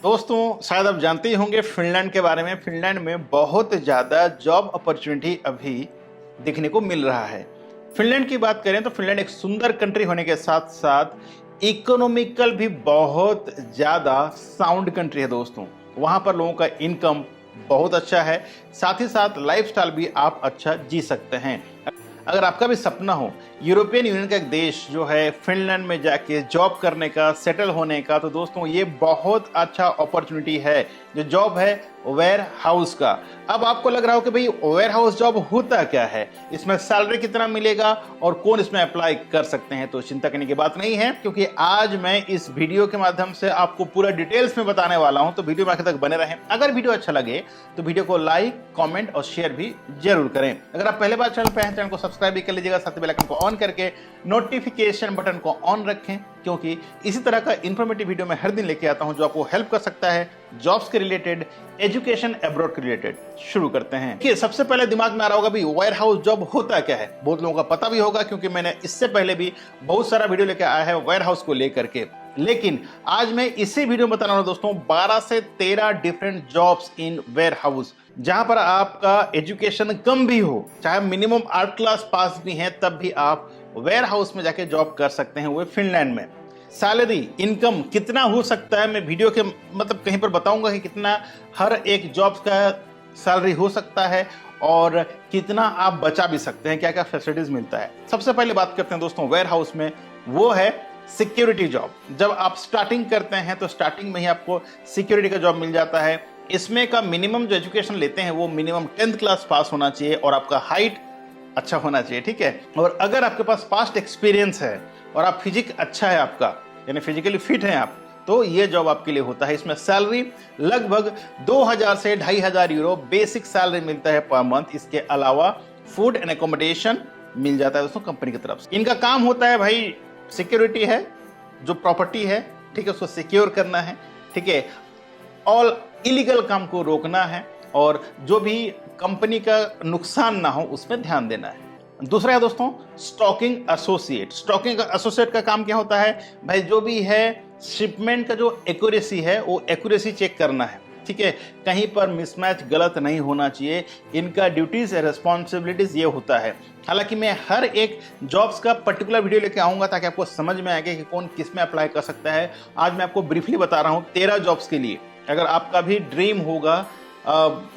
दोस्तों शायद आप जानते ही होंगे फिनलैंड के बारे में। फिनलैंड में बहुत ज़्यादा जॉब अपॉर्चुनिटी अभी देखने को मिल रहा है। फिनलैंड की बात करें तो फिनलैंड एक सुंदर कंट्री होने के साथ साथ इकोनॉमिकल भी बहुत ज़्यादा साउंड कंट्री है दोस्तों। वहाँ पर लोगों का इनकम बहुत अच्छा है, साथ ही साथ लाइफस्टाइल भी आप अच्छा जी सकते हैं। अगर आपका भी सपना हो यूरोपियन यूनियन का एक देश जो है फिनलैंड में जाके जॉब करने का, सेटल होने का, तो दोस्तों ये बहुत अच्छा अपॉर्चुनिटी है। जो जॉब है वेयर हाउस का। अब आपको लग रहा हो कि भाई वेयर हाउस जॉब होता क्या है, इसमें सैलरी कितना मिलेगा और कौन इसमें अप्लाई कर सकते हैं, तो चिंता करने की बात नहीं है, क्योंकि आज मैं इस वीडियो के माध्यम से आपको पूरा डिटेल्स में बताने वाला हूं। तो वीडियो में आखिर तक बने रहें। अगर वीडियो अच्छा लगे तो वीडियो को लाइक, कमेंट और शेयर भी जरूर करें। अगर आप पहले बार चैनल पे हैं, चैनल को सब्सक्राइब भी कर लीजिएगा, साथ ही बेल आइकन को ऑन करके नोटिफिकेशन बटन को ऑन रखें, क्योंकि इसी तरह का इंफॉर्मेटिव वीडियो मैं हर दिन लेके आता हूं जो आपको हेल्प कर सकता है जॉब्स के रिलेटेड, एजुकेशन अब्रॉड के रिलेटेड। शुरू करते हैं कि सबसे पहले दिमाग में आ रहा होगा भी वेयर हाउस जॉब होता क्या है। बहुत लोगों का पता भी होगा, क्योंकि मैंने इससे पहले भी बहुत सारा वीडियो लेके आया है वेयर हाउस को लेकर के। लेकिन आज मैं इसी वीडियो में बताने वाला हूं दोस्तों 12 से 13 different jobs in warehouse, जहां पर आपका एजुकेशन कम भी हो, चाहे मिनिमम 8 क्लास पास भी है, तब भी आप वेयर हाउस में जाके जॉब कर सकते हैं, वो फिनलैंड में। सैलरी, इनकम कितना हो सकता है, मैं वीडियो के कहीं पर बताऊंगा कि कितना हर एक जॉब का सैलरी हो सकता है और कितना आप बचा भी सकते हैं, क्या क्या फैसिलिटीज मिलता है। सबसे पहले बात करते हैं दोस्तों वेयर हाउस में, वो है सिक्योरिटी जॉब। जब आप स्टार्टिंग करते हैं तो स्टार्टिंग में ही आपको सिक्योरिटी का जॉब मिल जाता है। इसमें का मिनिमम जो एजुकेशन लेते हैं वो मिनिमम 10th क्लास पास होना चाहिए और आपका हाइट अच्छा होना चाहिए, ठीक है। और अगर आपके पास पास्ट एक्सपीरियंस है और आप फिजिक अच्छा है आपका, यानी फिजिकली फिट हैं आप, तो ये जॉब आपके लिए होता है। इसमें सैलरी लगभग 2000 से 2500 यूरो बेसिक सैलरी मिलता है पर मंथ। इसके अलावा फूड एंड एकोमोडेशन मिल जाता है दोस्तों कंपनी की तरफ से। इनका काम होता है भाई, सिक्योरिटी है, जो प्रॉपर्टी है, ठीक है, उसको सिक्योर करना है, ठीक है, ऑल इलीगल काम को रोकना है और जो भी कंपनी का नुकसान ना हो उसमें ध्यान देना है। दूसरा है दोस्तों स्टॉकिंग एसोसिएट। स्टॉकिंग एसोसिएट का काम क्या होता है भाई, जो भी है शिपमेंट का जो एक्यूरेसी है वो एक्यूरेसी चेक करना है, ठीक है, कहीं पर मिसमैच गलत नहीं होना चाहिए। इनका ड्यूटीज रेस्पॉन्सिबिलिटीज ये होता है। हालांकि मैं हर एक जॉब्स का पर्टिकुलर वीडियो लेके आऊंगा ताकि आपको समझ में आएगा कि कौन किस में अप्लाई कर सकता है। आज मैं आपको ब्रीफली बता रहा हूँ 13 जॉब्स के लिए। अगर आपका भी ड्रीम होगा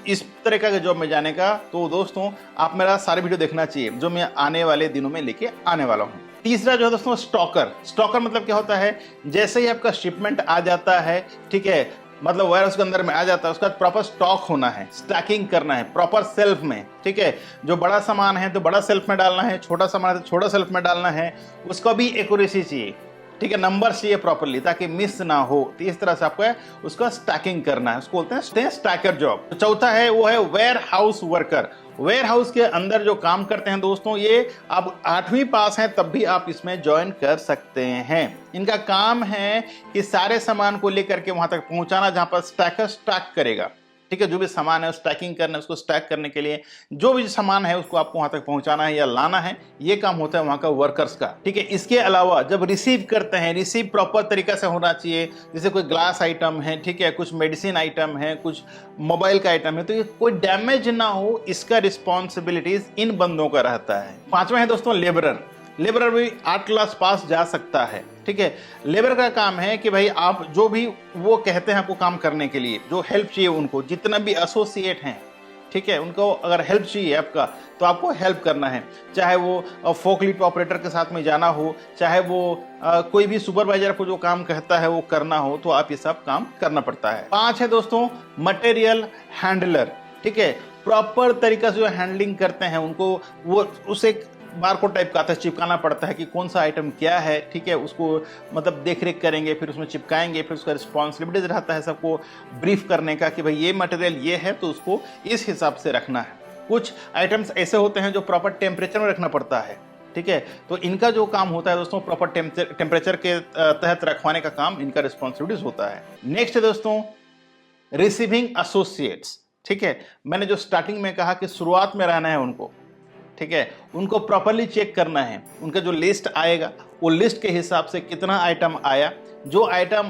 इस तरह का जॉब में जाने का, तो दोस्तों आप मेरा सारे वीडियो देखना चाहिए जो मैं आने वाले दिनों में लेके आने वाला हूँ। तीसरा जो है दोस्तों स्टॉकर। स्टॉकर मतलब क्या होता है, जैसे ही आपका शिपमेंट आ जाता है, ठीक है, मतलब वेयर हाउस के अंदर में आ जाता है, उसका प्रॉपर स्टॉक होना है, स्टैकिंग करना है प्रॉपर सेल्फ में, ठीक है। जो बड़ा सामान है तो बड़ा सेल्फ में डालना है, छोटा सामान है तो छोटा सेल्फ में डालना है, उसको भी एक्यूरेसी चाहिए, ठीक है, नंबर चाहिए प्रॉपर्ली ताकि मिस ना हो। तो इस तरह से आपको उसका स्टैकिंग करना है, उसको बोलते हैं स्टैकर जॉब। तो चौथा है वो है warehouse worker. Warehouse के अंदर जो काम करते हैं दोस्तों, ये आप 8वीं पास हैं तब भी आप इसमें ज्वाइन कर सकते हैं। इनका काम है कि सारे सामान को लेकर के वहां तक पहुंचाना जहां पर स्टैकर स्टैक करेगा, ठीक है, जो भी सामान है स्टैकिंग करना है, उसको स्टैक करने के लिए जो भी सामान है उसको आपको वहां तक पहुंचाना है या लाना है, ये काम होता है वहां का वर्कर्स का, ठीक है। इसके अलावा जब रिसीव करते हैं, रिसीव प्रॉपर तरीका से होना चाहिए। जैसे कोई ग्लास आइटम है, ठीक है, कुछ मेडिसिन आइटम है, कुछ मोबाइल का आइटम है, तो ये कोई डैमेज ना हो, इसका रिस्पॉन्सिबिलिटीज इन बंदों का रहता है। पांचवा है दोस्तों लेबरर। लेबरर भी 8 क्लास पास जा सकता है, ठीक है। लेबर का काम है कि भाई आप जो भी वो कहते हैं आपको काम करने के लिए, जो हेल्प चाहिए उनको, जितना भी एसोसिएट हैं, ठीक है, उनको अगर हेल्प चाहिए आपका तो आपको हेल्प करना है। चाहे वो फोकलिफ्ट ऑपरेटर के साथ में जाना हो, चाहे वो कोई भी सुपरवाइजर को जो काम कहता है वो करना हो, तो आप ये सब काम करना पड़ता है। 5 है दोस्तों मटेरियल हैंडलर, ठीक है, प्रॉपर तरीका से जो हैंडलिंग करते हैं उनको, वो उसे बारकोड टाइप का आता है, चिपकाना पड़ता है कि कौन सा आइटम क्या है, ठीक है, उसको देख रेख करेंगे, फिर उसमें चिपकाएंगे, फिर उसका रिस्पॉन्सिबिलिटीज रहता है सबको ब्रीफ करने का कि भाई ये मटेरियल ये है तो उसको इस हिसाब से रखना है। कुछ आइटम्स ऐसे होते हैं जो प्रॉपर टेम्परेचर में रखना पड़ता है, ठीक है, तो इनका जो काम होता है दोस्तों प्रॉपर टेम्परेचर के तहत रखवाने का काम इनका रिस्पॉन्सिबिलिटीज होता है। नेक्स्ट है दोस्तों रिसीविंग एसोसिएट्स, ठीक है। मैंने जो स्टार्टिंग में कहा कि शुरुआत में रहना है उनको, ठीक है, उनको प्रॉपरली चेक करना है। उनका जो लिस्ट आएगा वो लिस्ट के हिसाब से कितना आइटम आया, जो आइटम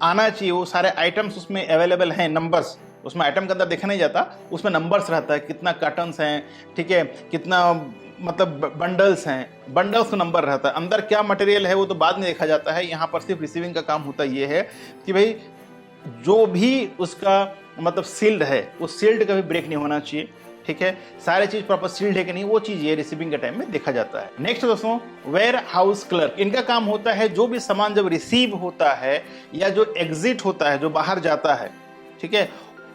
आना चाहिए, वो सारे आइटम्स उसमें अवेलेबल हैं, नंबर्स उसमें आइटम के अंदर देखा नहीं जाता, उसमें नंबर्स रहता है, कितना कार्टन्स हैं, ठीक है, कितना मतलब बंडल्स हैं, बंडल्स का नंबर रहता है, अंदर क्या मटेरियल है वो तो बाद में देखा जाता है। यहाँ पर सिर्फ रिसीविंग का काम होता ये है कि भाई जो भी उसका मतलब सील्ड है वो सील्ड कभी ब्रेक नहीं होना चाहिए, ठीक है, सारी चीज प्रॉपर सील्ड है कि नहीं वो चीज ये रिसीविंग के टाइम में देखा जाता है। नेक्स्ट दोस्तों वेयर हाउस क्लर्क, इनका काम होता है जो भी सामान जब रिसीव होता है या जो एग्जिट होता है, जो बाहर जाता है, ठीक है,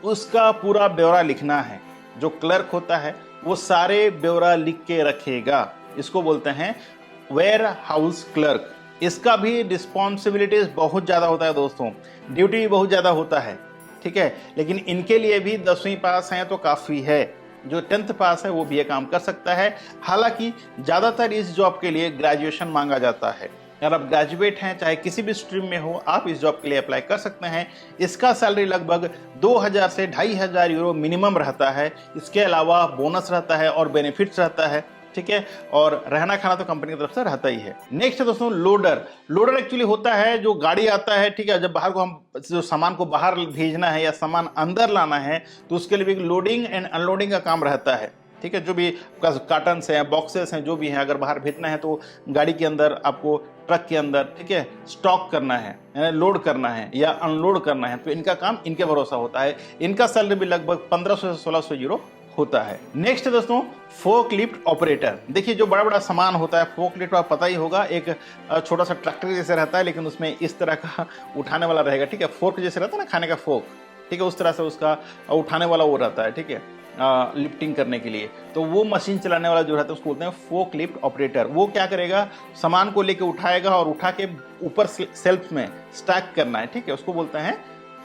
उसका पूरा ब्यौरा लिखना है। जो क्लर्क होता है वो सारे ब्यौरा लिख के रखेगा, इसको बोलते हैं वेयर हाउस क्लर्क। इसका भी रिस्पॉन्सिबिलिटीज बहुत ज़्यादा होता है दोस्तों, ड्यूटी भी बहुत ज़्यादा होता है, ठीक है, लेकिन इनके लिए भी 10वीं पास हैं तो काफ़ी है, जो 10th पास है वो भी ये काम कर सकता है। हालांकि ज़्यादातर इस जॉब के लिए ग्रेजुएशन मांगा जाता है। अगर आप ग्रेजुएट हैं चाहे किसी भी स्ट्रीम में हो, आप इस जॉब के लिए अप्लाई कर सकते हैं। इसका सैलरी लगभग 2000 से 2500 यूरो मिनिमम रहता है। इसके अलावा बोनस रहता है और बेनिफिट्स रहता है, ठीक है, और रहना खाना तो कंपनी की तरफ से रहता ही है। नेक्स्ट है दोस्तों लोडर। लोडर एक्चुअली होता है जो गाड़ी आता है, ठीक है, जब बाहर को हम जो सामान को बाहर भेजना है या सामान अंदर लाना है तो उसके लिए भी लोडिंग एंड अनलोडिंग का काम रहता है, ठीक है, जो भी कार्टन्स हैं, बॉक्सेस हैं, जो भी हैं, अगर बाहर भेजना है तो गाड़ी के अंदर आपको ट्रक के अंदर, ठीक है, स्टॉक करना है, लोड करना है या अनलोड करना है, तो इनका काम इनके भरोसा होता है। इनका सैलरी भी लगभग 1500 से 1600 यूरो होता है। नेक्स्ट है दोस्तों फोक लिफ्ट ऑपरेटर। देखिए जो बड़ा बड़ा सामान होता है, फोक लिफ्ट आपको पता ही होगा, एक छोटा सा ट्रैक्टर जैसे रहता है लेकिन उसमें इस तरह का उठाने वाला रहेगा, ठीक है, फोर्क जैसे रहता है ना खाने का फोक, ठीक है, उस तरह से उसका उठाने वाला वो रहता है, ठीक है, लिफ्टिंग करने के लिए। तो वो मशीन चलाने वाला जो रहता है उसको बोलते हैं फोक लिफ्ट ऑपरेटर। वो क्या करेगा, सामान को लेके उठाएगा और उठा के ऊपर सेल्फ में स्टैक करना है, ठीक है, उसको बोलते हैं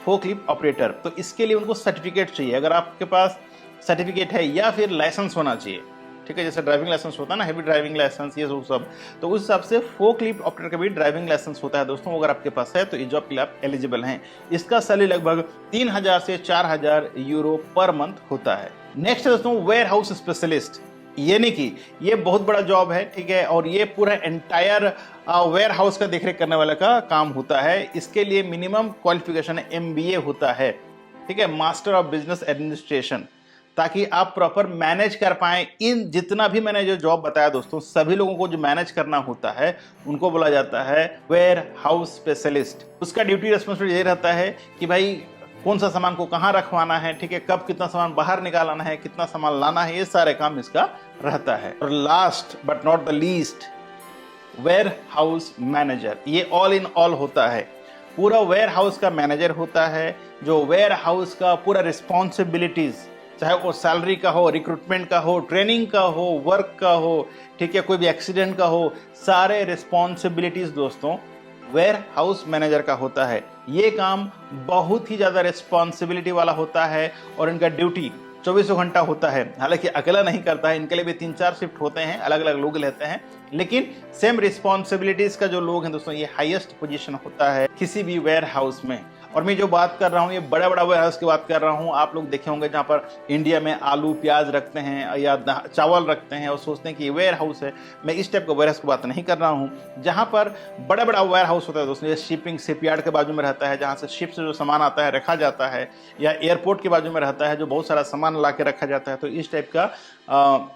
फोक लिफ्ट ऑपरेटर। तो इसके लिए उनको सर्टिफिकेट चाहिए। अगर आपके पास सर्टिफिकेट है या फिर लाइसेंस होना चाहिए, ठीक है, जैसे ड्राइविंग लाइसेंस होता है ना, हैवी ड्राइविंग लाइसेंस, ये सब, तो उस हिसाब से फोक लिफ्ट ऑपरेटर का भी ड्राइविंग लाइसेंस होता है दोस्तों। अगर आपके पास है तो इस जॉब के लिए आप एलिजिबल हैं। इसका सैलरी लगभग 3000 से 4000 यूरो पर मंथ होता है। नेक्स्ट है दोस्तों वेयर हाउस स्पेशलिस्ट, यानी कि ये बहुत बड़ा जॉब है, ठीक है, और ये पूरा एंटायर वेयर हाउस का देखरेख करने वाले का काम होता है। इसके लिए मिनिमम क्वालिफिकेशन MBA होता है, ठीक है, मास्टर ऑफ बिजनेस एडमिनिस्ट्रेशन, ताकि आप प्रॉपर मैनेज कर पाएं। इन जितना भी मैंने जो जॉब बताया दोस्तों, सभी लोगों को जो मैनेज करना होता है उनको बोला जाता है वेयर हाउस स्पेशलिस्ट। उसका ड्यूटी रेस्पॉन्सिबिलिटी ये रहता है कि भाई कौन सा सामान को कहाँ रखवाना है, ठीक है, कब कितना सामान बाहर निकालना है, कितना सामान लाना है, ये सारे काम इसका रहता है। और last but not the least warehouse manager, ये ऑल इन ऑल होता है। पूरा वेयर हाउस का मैनेजर होता है जो वेयर हाउस का पूरा रिस्पॉन्सिबिलिटीज, चाहे वो सैलरी का हो, रिक्रूटमेंट का हो, ट्रेनिंग का हो, वर्क का हो, ठीक है, कोई भी एक्सीडेंट का हो, सारे रिस्पॉन्सिबिलिटीज दोस्तों वेयर हाउस मैनेजर का होता है। ये काम बहुत ही ज़्यादा रिस्पॉन्सिबिलिटी वाला होता है और इनका ड्यूटी 24 घंटा होता है। हालांकि अकेला नहीं करता है, इनके लिए भी 3-4 शिफ्ट होते हैं, अलग अलग लोग लेते हैं, लेकिन सेम रिस्पॉन्सिबिलिटीज का जो लोग हैं दोस्तों, ये हाईएस्ट पोजीशन होता है किसी भी वेयर हाउस में। और मैं जो बात कर रहा हूँ ये बड़ा बड़ा वेयर हाउस की बात कर रहा हूँ। आप लोग देखे होंगे जहाँ पर इंडिया में आलू प्याज रखते हैं या चावल रखते हैं और सोचते हैं कि ये वेयर हाउस है। मैं इस टाइप का वेयर हाउस की बात नहीं कर रहा हूँ। जहाँ पर बड़ा बड़ा वेयर हाउस होता है दोस्तों, ये शिपिंग शिपयार्ड के बाजू में रहता है, जहाँ से शिप से जो सामान आता है रखा जाता है, या एयरपोर्ट के बाजू में रहता है जो बहुत सारा सामान ला के रखा जाता है। तो इस टाइप का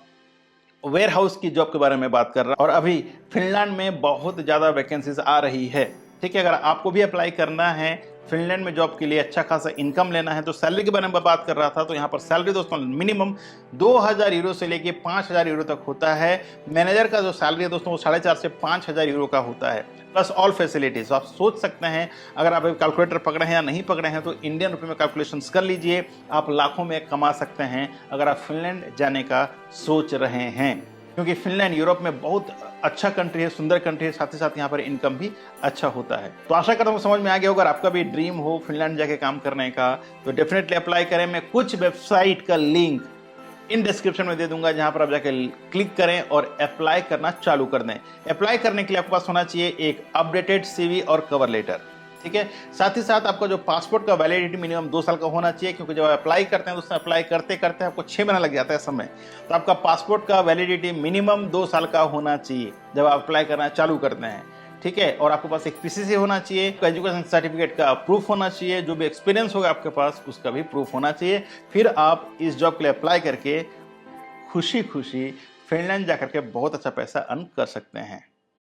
वेयर हाउस की जॉब के बारे में बात कर रहा हूँ। और अभी फिनलैंड में बहुत ज़्यादा वैकेंसीज आ रही है, ठीक है। अगर आपको भी अप्लाई करना है फिनलैंड में जॉब के लिए, अच्छा खासा इनकम लेना है, तो सैलरी के बारे में बात कर रहा था। तो यहाँ पर सैलरी दोस्तों मिनिमम 2000 यूरो से लेके 5000 यूरो तक होता है। मैनेजर का जो सैलरी है दोस्तों वो 4500 से 5000 यूरो का होता है, प्लस ऑल फैसिलिटीज। आप सोच सकते हैं, अगर आप कैलकुलेटर पकड़े हैं या नहीं पकड़े हैं तो इंडियन रुपये में कैलकुलेशंस कर लीजिए, आप लाखों में कमा सकते हैं अगर आप फिनलैंड जाने का सोच रहे हैं। क्योंकि फिनलैंड यूरोप में बहुत अच्छा कंट्री है, सुंदर कंट्री है, साथ ही साथ यहाँ पर इनकम भी अच्छा होता है। तो आशा करता हूँ समझ में आ गया होगा। अगर आपका भी ड्रीम हो फिनलैंड जाके काम करने का तो डेफिनेटली अप्लाई करें। मैं कुछ वेबसाइट का लिंक इन डिस्क्रिप्शन में दे दूंगा, जहां पर आप जाके क्लिक करें और अप्लाई करना चालू कर दें। अप्लाई करने के लिए आपके पास होना चाहिए एक अपडेटेड CV और कवर लेटर, ठीक है। साथ ही साथ आपका जो पासपोर्ट का वैलिडिटी मिनिमम 2 साल का होना चाहिए, क्योंकि जब आप अप्लाई करते हैं तो उसमें अप्लाई करते करते आपको 6 महीना लग जाता है समय। तो आपका पासपोर्ट का वैलिडिटी मिनिमम 2 साल का होना चाहिए जब आप अप्लाई करना चालू करते हैं। ठीक है, और आपके पास एक पीसीसी होना चाहिए, एजुकेशन सर्टिफिकेट का प्रूफ होना चाहिए, जो भी एक्सपीरियंस होगा आपके पास उसका भी प्रूफ होना चाहिए। फिर आप इस जॉब के लिए अप्लाई करके खुशी खुशी फिनलैंड जाकर के बहुत अच्छा पैसा अर्न कर सकते हैं।